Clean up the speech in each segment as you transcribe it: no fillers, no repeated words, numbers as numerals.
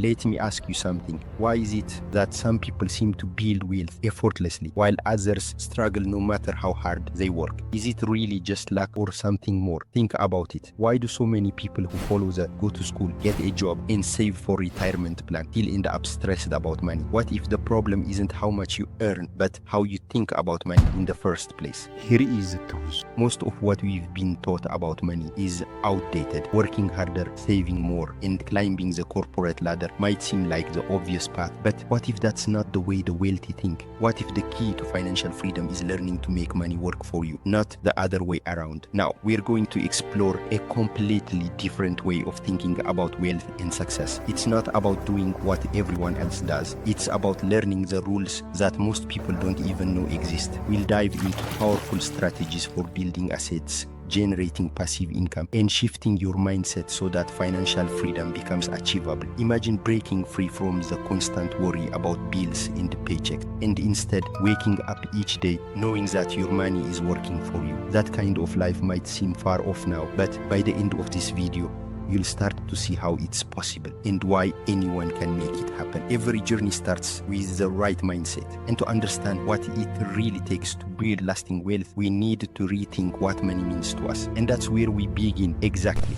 Let me ask you something. Why is it that some people seem to build wealth effortlessly while others struggle no matter how hard they work? Is it really just luck or something more? Think about it. Why do so many people who follow the go to school, get a job, and save for retirement plan still end up stressed about money? What if the problem isn't how much you earn, but how you think about money in the first place? Here is the truth. Most of what we've been taught about money is outdated. Working harder, saving more, and climbing the corporate ladder might seem like the obvious path, but what if that's not the way the wealthy think? What if the key to financial freedom is learning to make money work for you, not the other way around? Now, we're going to explore a completely different way of thinking about wealth and success. It's not about doing what everyone else does. It's about learning the rules that most people don't even know exist. We'll dive into powerful strategies for building assets, generating passive income, and shifting your mindset so that financial freedom becomes achievable. Imagine breaking free from the constant worry about bills and paycheck, and instead waking up each day knowing that your money is working for you. That kind of life might seem far off now, but by the end of this video, you'll start to see how it's possible and why anyone can make it happen. Every journey starts with the right mindset. And to understand what it really takes to build lasting wealth, we need to rethink what money means to us. And that's where we begin exactly.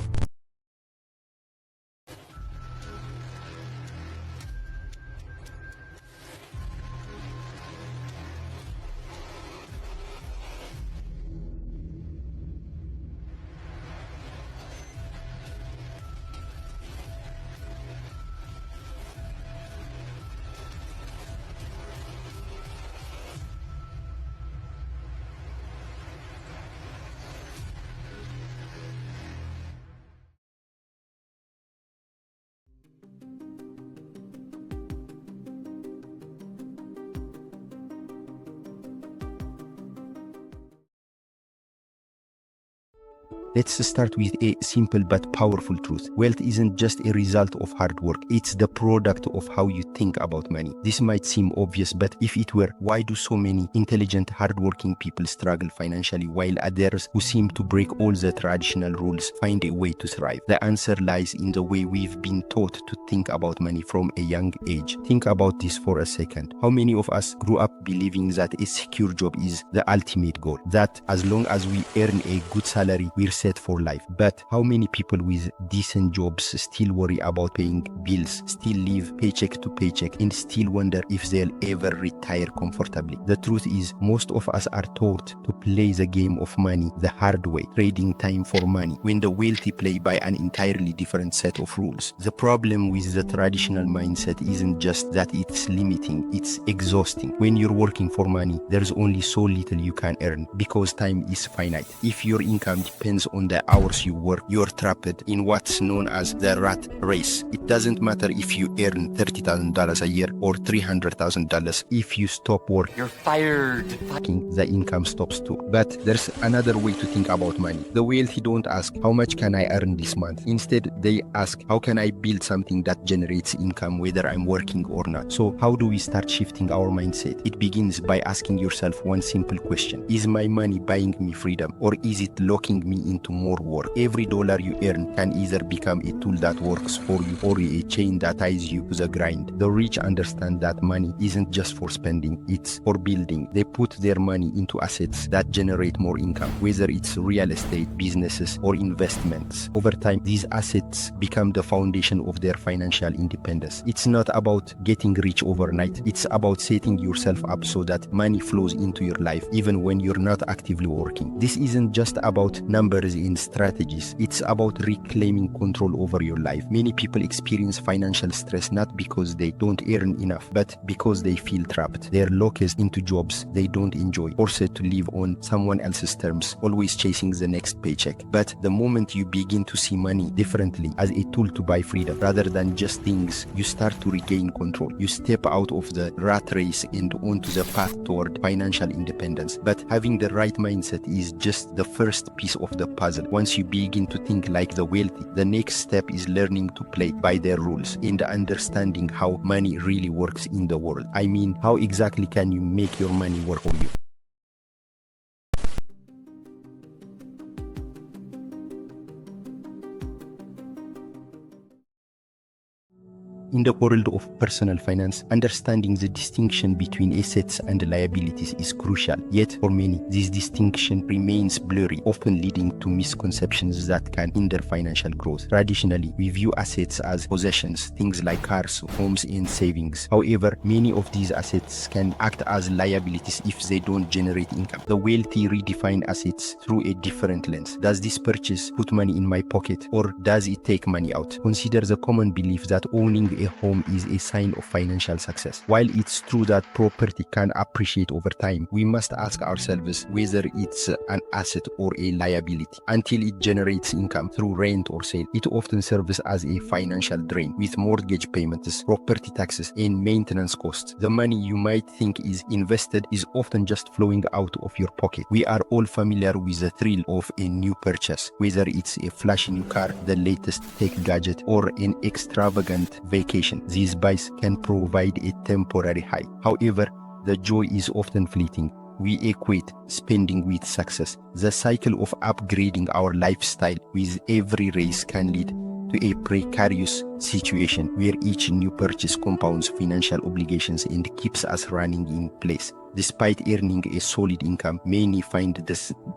Let's start with a simple but powerful truth. Wealth isn't just a result of hard work. It's the product of how you think about money. This might seem obvious, but if it were, why do so many intelligent, hardworking people struggle financially while others who seem to break all the traditional rules find a way to thrive? The answer lies in the way we've been taught to think about money from a young age. Think about this for a second. How many of us grew up believing that a secure job is the ultimate goal? That as long as we earn a good salary, we're set for life. But how many people with decent jobs still worry about paying bills, still live paycheck to paycheck, and still wonder if they'll ever retire comfortably? The truth is, most of us are taught to play the game of money the hard way, trading time for money, when the wealthy play by an entirely different set of rules. The problem with the traditional mindset isn't just that it's limiting, it's exhausting. When you're working for money, there's only so little you can earn because time is finite. If your income depends on the hours you work, you're trapped in what's known as the rat race. It doesn't matter if you earn $30,000 a year or $300,000. If you stop working, you're fired. The income stops too. But there's another way to think about money. The wealthy don't ask, how much can I earn this month? Instead, they ask, how can I build something that generates income whether I'm working or not? So how do we start shifting our mindset? It begins by asking yourself one simple question. Is my money buying me freedom, or is it locking me into more work? Every dollar you earn can either become a tool that works for you or a chain that ties you to the grind. The rich understand that money isn't just for spending, it's for building. They put their money into assets that generate more income, whether it's real estate, businesses, or investments. Over time, these assets become the foundation of their financial independence. It's not about getting rich overnight. It's about setting yourself up so that money flows into your life even when you're not actively working. This isn't just about numbers in strategies. It's about reclaiming control over your life. Many people experience financial stress not because they don't earn enough, but because they feel trapped. They're locked into jobs they don't enjoy, forced to live on someone else's terms, always chasing the next paycheck. But the moment you begin to see money differently, as a tool to buy freedom rather than just things, you start to regain control. You step out of the rat race and onto the path toward financial independence. But having the right mindset is just the first piece of the puzzle. Once you begin to think like the wealthy, the next step is learning to play by their rules and understanding how money really works in the world. I mean, how exactly can you make your money work for you? In the world of personal finance, understanding the distinction between assets and liabilities is crucial. Yet, for many, this distinction remains blurry, often leading to misconceptions that can hinder financial growth. Traditionally, we view assets as possessions, things like cars, homes, and savings. However, many of these assets can act as liabilities if they don't generate income. The wealthy redefine assets through a different lens. Does this purchase put money in my pocket, or does it take money out? Consider the common belief that owning a home is a sign of financial success. While it's true that property can appreciate over time, we must ask ourselves whether it's an asset or a liability. Until it generates income through rent or sale, it often serves as a financial drain, with mortgage payments, property taxes, and maintenance costs. The money you might think is invested is often just flowing out of your pocket. We are all familiar with the thrill of a new purchase, whether it's a flashy new car, the latest tech gadget, or an extravagant vacation. These buys can provide a temporary high. However, the joy is often fleeting. We equate spending with success. The cycle of upgrading our lifestyle with every raise can lead to a precarious situation where each new purchase compounds financial obligations and keeps us running in place. Despite earning a solid income, many find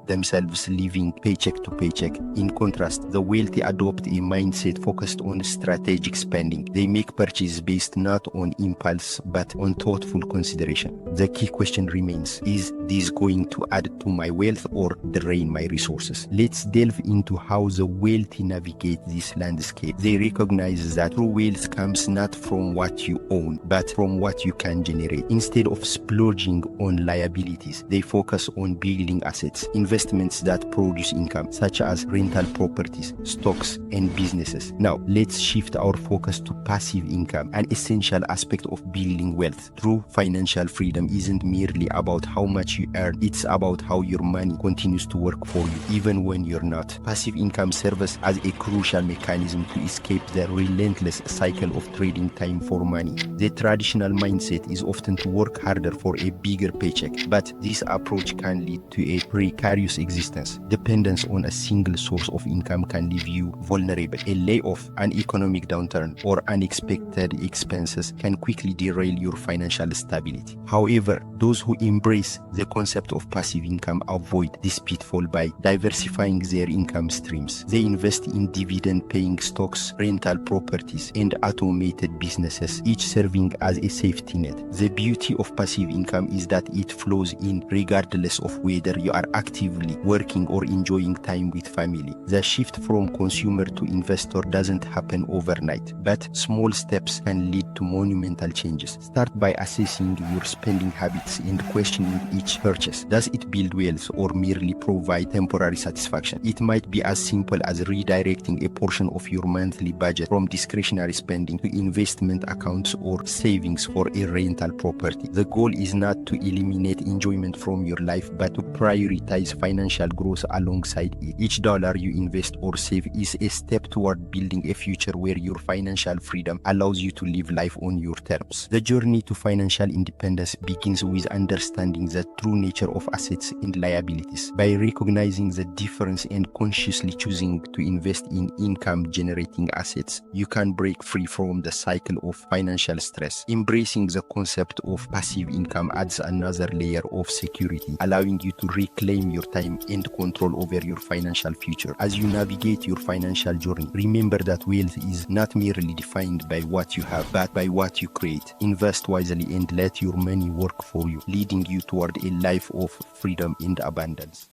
themselves living paycheck to paycheck. In contrast, the wealthy adopt a mindset focused on strategic spending. They make purchases based not on impulse but on thoughtful consideration. The key question remains, is this going to add to my wealth or drain my resources? Let's delve into how the wealthy navigate this landscape. They recognize that true wealth comes not from what you own, but from what you can generate. Instead of splurging on liabilities, they focus on building assets, investments that produce income, such as rental properties, stocks, and businesses. Now, let's shift our focus to passive income, an essential aspect of building wealth. True financial freedom isn't merely about how much you earn, it's about how your money continues to work for you, even when you're not. Passive income serves as a crucial mechanism to escape the relentless cycle of trading time for money. The traditional mindset is often to work harder for a bigger paycheck, but this approach can lead to a precarious existence. Dependence on a single source of income can leave you vulnerable. A layoff, an economic downturn, or unexpected expenses can quickly derail your financial stability. However, those who embrace the concept of passive income avoid this pitfall by diversifying their income streams. They invest in dividend-paying stocks, rental properties, and automated businesses, each serving as a safety net. The beauty of passive income is that it flows in regardless of whether you are actively working or enjoying time with family. The shift from consumer to investor doesn't happen overnight, but small steps can lead to monumental changes. Start by assessing your spending habits and questioning each purchase. Does it build wealth or merely provide temporary satisfaction? It might be as simple as redirecting a portion of your monthly budget from discretionary spending to investment accounts or savings for a rental property. The goal is not to eliminate enjoyment from your life, but to prioritize financial growth alongside it. Each dollar you invest or save is a step toward building a future where your financial freedom allows you to live life on your terms. The journey to financial independence begins with understanding the true nature of assets and liabilities. By recognizing the difference and consciously choosing to invest in income-generating assets, you can break free from the cycle of financial stress. Embracing the concept of passive income adds another layer of security, allowing you to reclaim your time and control over your financial future. As you navigate your financial journey, remember that wealth is not merely defined by what you have, but by what you create. Invest wisely and let your money work for you, leading you toward a life of freedom and abundance.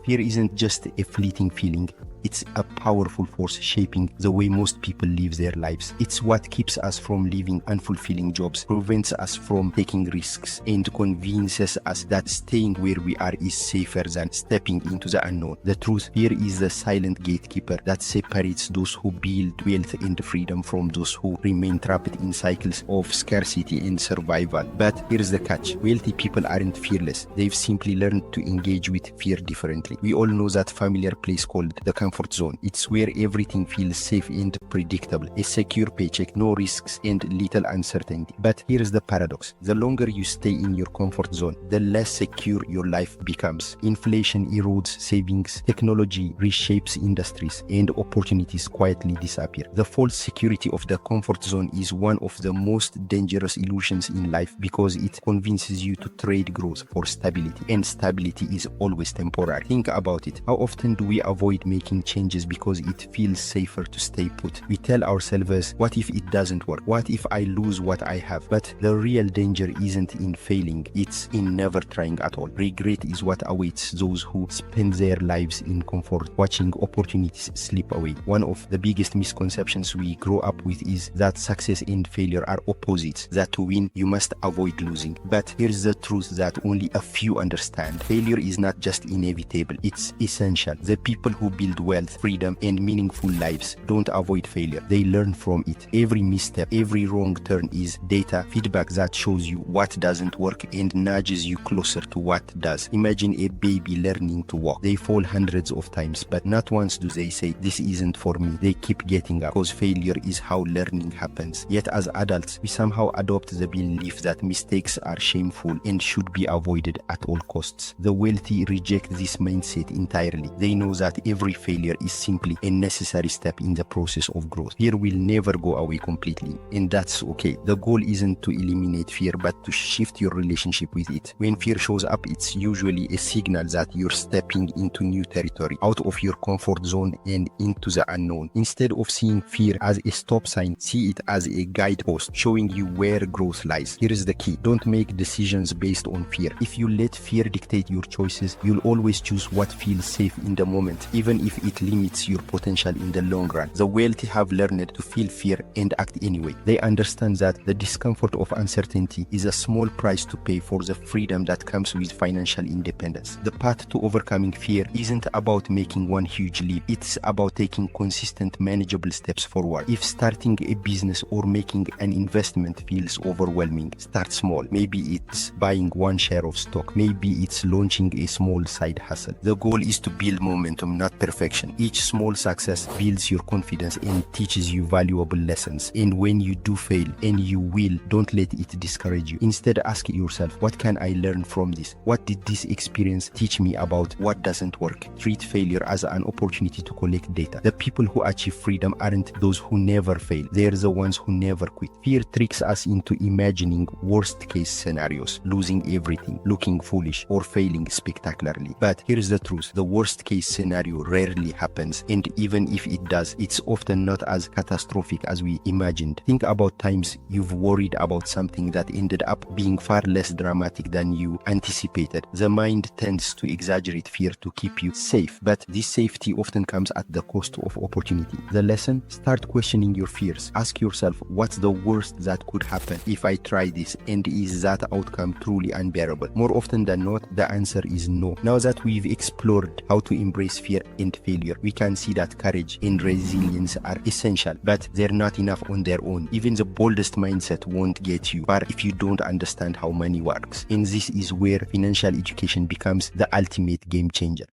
Fear isn't just a fleeting feeling, it's a powerful force shaping the way most people live their lives. It's what keeps us from living unfulfilling jobs, prevents us from taking risks, and convinces us that staying where we are is safer than stepping into the unknown. The truth, fear is the silent gatekeeper that separates those who build wealth and freedom from those who remain trapped in cycles of scarcity and survival. But here's the catch. Wealthy people aren't fearless. They've simply learned to engage with fear differently. We all know that familiar place called the comfort comfort zone. It's where everything feels safe and predictable. A secure paycheck, no risks, and little uncertainty. But here's the paradox. The longer you stay in your comfort zone, the less secure your life becomes. Inflation erodes savings, technology reshapes industries, and opportunities quietly disappear. The false security of the comfort zone is one of the most dangerous illusions in life because it convinces you to trade growth for stability, and stability is always temporary. Think about it. How often do we avoid making changes because it feels safer to stay put? We tell ourselves, what if it doesn't work? What if I lose what I have? But the real danger isn't in failing, it's in never trying at all. Regret is what awaits those who spend their lives in comfort, watching opportunities slip away. One of the biggest misconceptions we grow up with is that success and failure are opposites, that to win you must avoid losing. But here's the truth that only a few understand. Failure is not just inevitable, it's essential. The people who build wealth, freedom, and meaningful lives don't avoid failure, they learn from it. Every misstep, every wrong turn is data, feedback that shows you what doesn't work and nudges you closer to what does. Imagine a baby learning to walk. They fall hundreds of times, but not once do they say, this isn't for me. They keep getting up because failure is how learning happens. Yet as adults, we somehow adopt the belief that mistakes are shameful and should be avoided at all costs. The wealthy reject this mindset entirely. They know that every failure is simply a necessary step in the process of growth. Fear will never go away completely, and that's okay. The goal isn't to eliminate fear, but to shift your relationship with it. When fear shows up, it's usually a signal that you're stepping into new territory, out of your comfort zone and into the unknown. Instead of seeing fear as a stop sign, see it as a guidepost showing you where growth lies. Here's the key. Don't make decisions based on fear. If you let fear dictate your choices, you'll always choose what feels safe in the moment, even if it limits your potential in the long run. The wealthy have learned to feel fear and act anyway. They understand that the discomfort of uncertainty is a small price to pay for the freedom that comes with financial independence. The path to overcoming fear isn't about making one huge leap. It's about taking consistent, manageable steps forward. If starting a business or making an investment feels overwhelming, start small. Maybe it's buying one share of stock. Maybe it's launching a small side hustle. The goal is to build momentum, not perfection. Each small success builds your confidence and teaches you valuable lessons. And when you do fail, and you will, don't let it discourage you. Instead, ask yourself, what can I learn from this? What did this experience teach me about what doesn't work? Treat failure as an opportunity to collect data. The people who achieve freedom aren't those who never fail. They're the ones who never quit. Fear tricks us into imagining worst-case scenarios, losing everything, looking foolish, or failing spectacularly. But here's the truth. The worst-case scenario rarely happens, and even if it does, it's often not as catastrophic as we imagined. Think about times you've worried about something that ended up being far less dramatic than you anticipated. The mind tends to exaggerate fear to keep you safe, but this safety often comes at the cost of opportunity. The lesson? Start questioning your fears. Ask yourself, what's the worst that could happen if I try this, and is that outcome truly unbearable? More often than not, the answer is no. Now that we've explored how to embrace fear and failure, we can see that courage and resilience are essential, but they're not enough on their own. Even the boldest mindset won't get you far if you don't understand how money works. And this is where financial education becomes the ultimate game changer.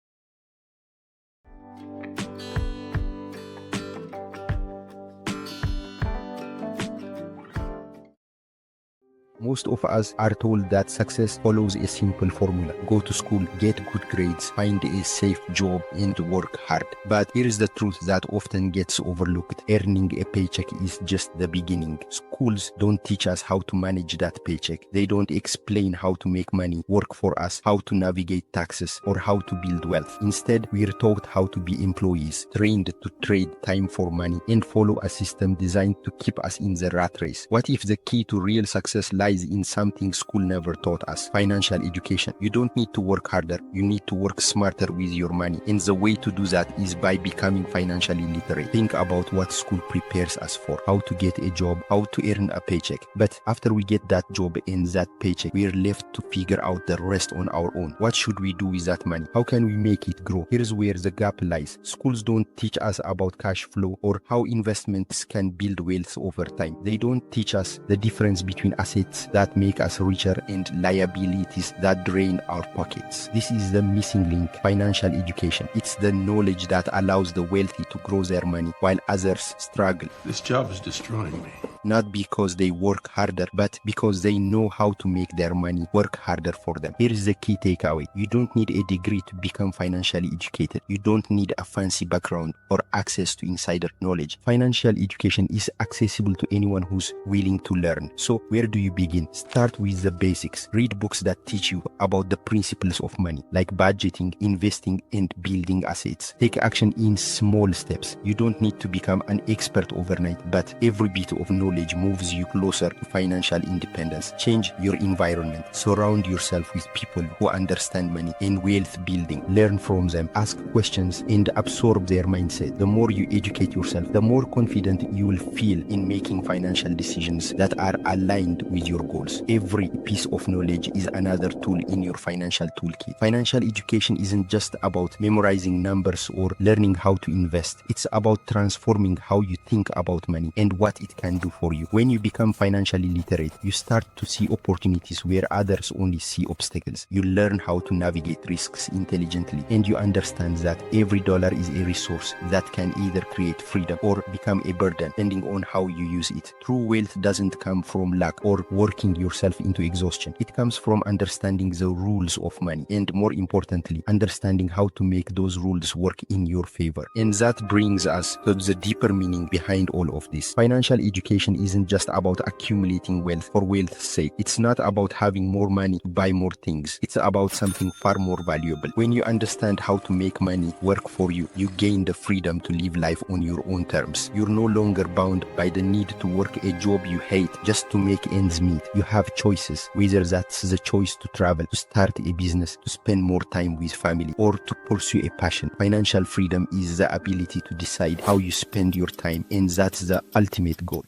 Most of us are told that success follows a simple formula. Go to school, get good grades, find a safe job, and work hard. But here is the truth that often gets overlooked. Earning a paycheck is just the beginning. Schools don't teach us how to manage that paycheck. They don't explain how to make money work for us, how to navigate taxes, or how to build wealth. Instead, we're taught how to be employees, trained to trade time for money, and follow a system designed to keep us in the rat race. What if the key to real success lies in something school never taught us? Financial education. You don't need to work harder, you need to work smarter with your money, and the way to do that is by becoming financially literate. Think about what school prepares us for: how to get a job, how to earn a paycheck. But after we get that job and that paycheck, we're left to figure out the rest on our own. What should we do with that money? How can we make it grow? Here's where the gap lies. Schools don't teach us about cash flow or how investments can build wealth over time. They don't teach us the difference between assets assets that make us richer and liabilities that drain our pockets. This is the missing link. Financial education. It's the knowledge that allows the wealthy to grow their money while others struggle. This job is destroying me. Not because they work harder, but because they know how to make their money work harder for them. Here is the key takeaway. You don't need a degree to become financially educated. You don't need a fancy background or access to insider knowledge. Financial education is accessible to anyone who's willing to learn. So where do you begin? Start with the basics. Read books that teach you about the principles of money, like budgeting, investing, and building assets. Take action in small steps. You don't need to become an expert overnight, but every bit of knowledge moves you closer to financial independence. Change your environment. Surround yourself with people who understand money and wealth building. Learn from them, ask questions, and absorb their mindset. The more you educate yourself, the more confident you will feel in making financial decisions that are aligned with your goals. Every piece of knowledge is another tool in your financial toolkit. Financial education isn't just about memorizing numbers or learning how to invest. It's about transforming how you think about money and what it can do for you. When you become financially literate, you start to see opportunities where others only see obstacles. You learn how to navigate risks intelligently, and you understand that every dollar is a resource that can either create freedom or become a burden, depending on how you use it. True wealth doesn't come from luck or working yourself into exhaustion. It comes from understanding the rules of money, and more importantly, understanding how to make those rules work in your favor. And that brings us to the deeper meaning behind all of this. Financial education isn't just about accumulating wealth for wealth's sake. It's not about having more money to buy more things. It's about something far more valuable. When you understand how to make money work for you, you gain the freedom to live life on your own terms. You're no longer bound by the need to work a job you hate just to make ends meet. You have choices, whether that's the choice to travel, to start a business, to spend more time with family, or to pursue a passion. Financial freedom is the ability to decide how you spend your time, and that's the ultimate goal.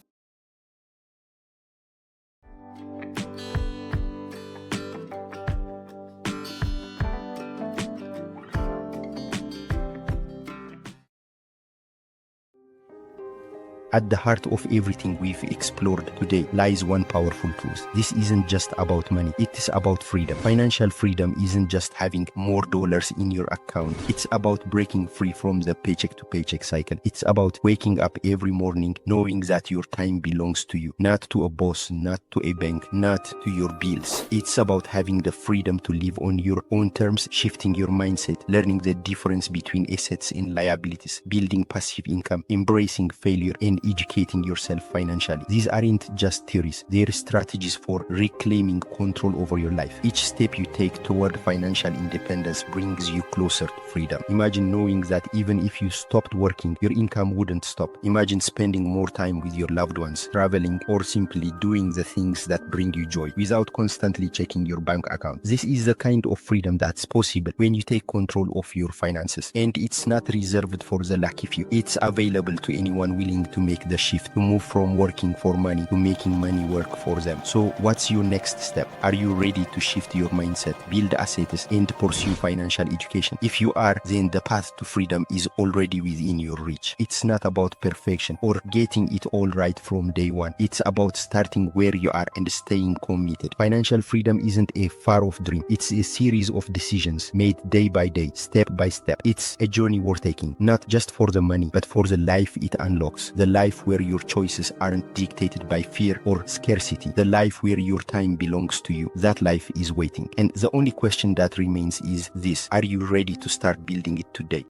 At the heart of everything we've explored today lies one powerful truth. This isn't just about money. It is about freedom. Financial freedom isn't just having more dollars in your account. It's about breaking free from the paycheck-to-paycheck cycle. It's about waking up every morning knowing that your time belongs to you, not to a boss, not to a bank, not to your bills. It's about having the freedom to live on your own terms, shifting your mindset, learning the difference between assets and liabilities, building passive income, embracing failure, and educating yourself financially. These aren't just theories. They're strategies for reclaiming control over your life. Each step you take toward financial independence brings you closer to freedom. Imagine knowing that even if you stopped working, your income wouldn't stop. Imagine spending more time with your loved ones, traveling, or simply doing the things that bring you joy without constantly checking your bank account. This is the kind of freedom that's possible when you take control of your finances. And it's not reserved for the lucky few. It's available to anyone willing to make the shift, to move from working for money to making money work for them. So what's your next step? Are you ready to shift your mindset, build assets, and pursue financial education? If you are, then the path to freedom is already within your reach. It's not about perfection or getting it all right from day one. It's about starting where you are and staying committed. Financial freedom isn't a far-off dream. It's a series of decisions made day by day, step by step. It's a journey worth taking, not just for the money, but for the life it unlocks. The life where your choices aren't dictated by fear or scarcity. The life where your time belongs to you. That life is waiting. And the only question that remains is this: are you ready to start building it today?